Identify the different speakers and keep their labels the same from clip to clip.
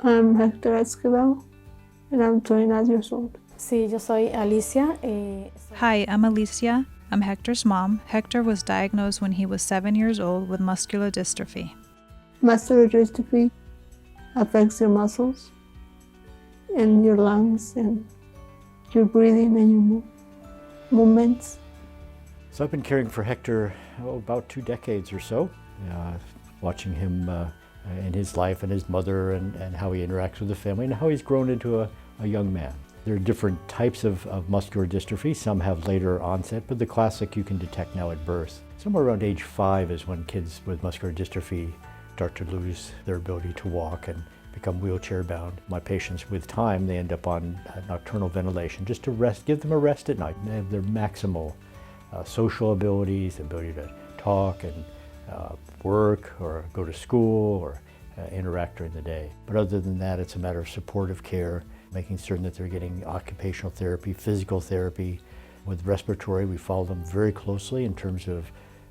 Speaker 1: I'm Hector Esquivel, and I'm 29 years old.
Speaker 2: Sí, yo soy Alicia.
Speaker 3: Hi, I'm Alicia. I'm Hector's mom. Hector was diagnosed when he was 7 years old with muscular dystrophy.
Speaker 1: Muscular dystrophy affects your muscles and your lungs and your breathing and your movements.
Speaker 4: So I've been caring for Hector about 2 decades or so, watching him in his life and his mother and how he interacts with the family and how he's grown into a young man. There are different types of muscular dystrophy. Some have later onset, but the classic you can detect now at birth. Somewhere around age 5 is when kids with muscular dystrophy start to lose their ability to walk and become wheelchair bound. My patients, with time, they end up on nocturnal ventilation just to rest, give them a rest at night. They have their maximal social abilities, the ability to talk and work or go to school or interact during the day. But other than that, it's a matter of supportive care, making certain that they're getting occupational therapy, physical therapy. With respiratory, we follow them very closely in terms of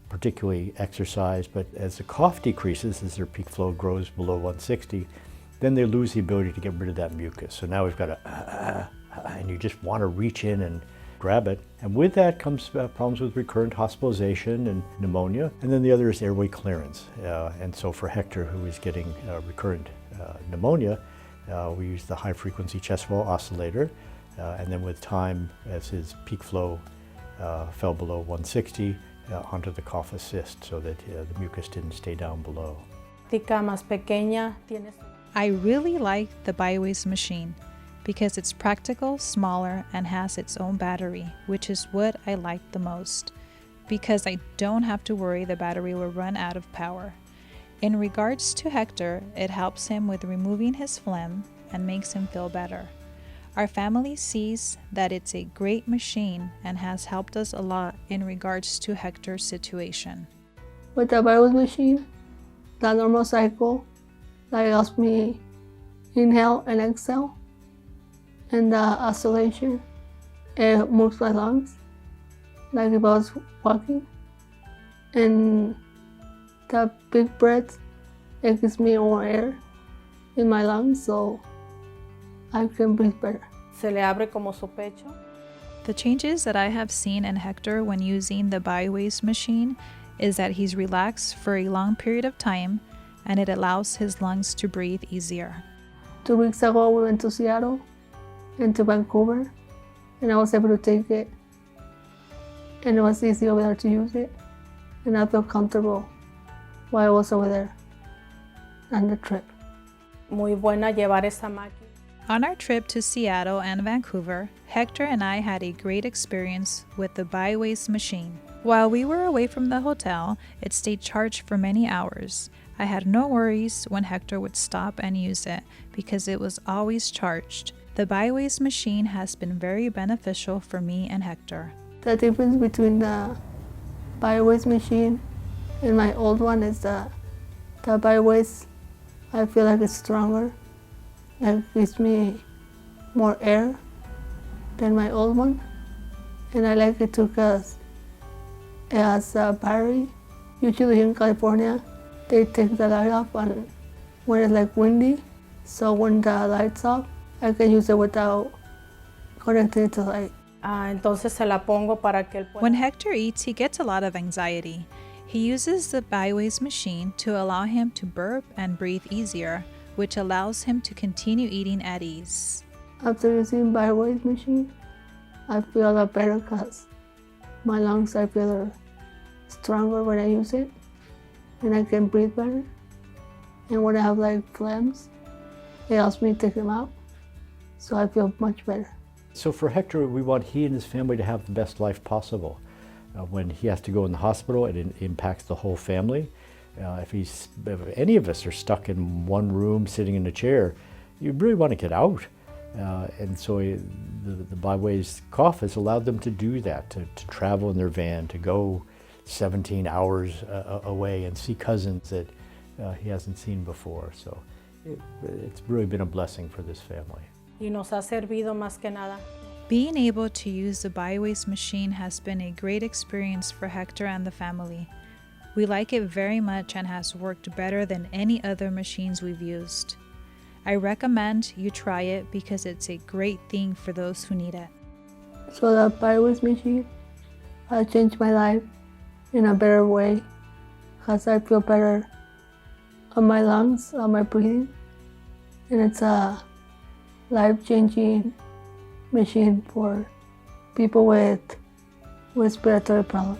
Speaker 4: particularly exercise, but as the cough decreases, as their peak flow grows below 160, then they lose the ability to get rid of that mucus. So now we've got and you just want to reach in and grab it. And with that comes problems with recurrent hospitalization and pneumonia. And then the other is airway clearance. And so for Hector, who is getting recurrent pneumonia, we use the high frequency chest wall oscillator. And then with time, as his peak flow fell below 160, onto the cough assist so that the mucus didn't stay down below.
Speaker 3: I really like the BiWaze machine because it's practical, smaller, and has its own battery, which is what I like the most, because I don't have to worry the battery will run out of power. In regards to Hector, it helps him with removing his phlegm and makes him feel better. Our family sees that it's a great machine and has helped us a lot in regards to Hector's situation.
Speaker 1: With the BiWaze machine, the normal cycle that helps me inhale and exhale, and the oscillation, it moves my lungs like if I was walking. And the big breath, it gives me more air in my lungs so I can breathe better.
Speaker 2: Se le abre como su pecho.
Speaker 3: The changes that I have seen in Hector when using the BiWaze machine is that he's relaxed for a long period of time and it allows his lungs to breathe easier.
Speaker 1: 2 weeks ago, we went to Seattle and to Vancouver, and I was able to take it. And it was easy over there to use it, and I felt comfortable while I was over there on the trip.
Speaker 2: Muy buena llevar esa máquina.
Speaker 3: On our trip to Seattle and Vancouver, Hector and I had a great experience with the BiWaze machine. While we were away from the hotel, it stayed charged for many hours. I had no worries when Hector would stop and use it because it was always charged. The BiWaze machine has been very beneficial for me and Hector.
Speaker 1: The difference between the BiWaze machine and my old one is the BiWaze, I feel like it's stronger. It gives me more air than my old one. And I like it too because it has a battery. Usually here in California, they take the light off when it's like windy. So when the light's off, I can use it without connecting it to light.
Speaker 2: Entonces se la pongo para que él pueda.
Speaker 3: When Hector eats, he gets a lot of anxiety. He uses the BiWaze machine to allow him to burp and breathe easier, which allows him to continue eating at ease.
Speaker 1: After using BiWaze machine, I feel a lot better because my lungs, I feel are stronger when I use it, and I can breathe better. And when I have like phlegms, it helps me take them out, so I feel much better.
Speaker 4: So for Hector, we want he and his family to have the best life possible. When he has to go in the hospital, it impacts the whole family. If any of us are stuck in one room sitting in a chair, you really want to get out. And so the BiWaze Cough has allowed them to do that, to travel in their van, to go 17 hours away and see cousins that he hasn't seen before. So it's really been a blessing for this family.
Speaker 2: Y nos ha servido más que nada.
Speaker 3: Being able to use the BiWaze machine has been a great experience for Hector and the family. We like it very much and has worked better than any other machines we've used. I recommend you try it because it's a great thing for those who need it.
Speaker 1: So the BiWaze machine has changed my life in a better way because I feel better on my lungs, on my breathing, and it's a life-changing machine for people with respiratory problems.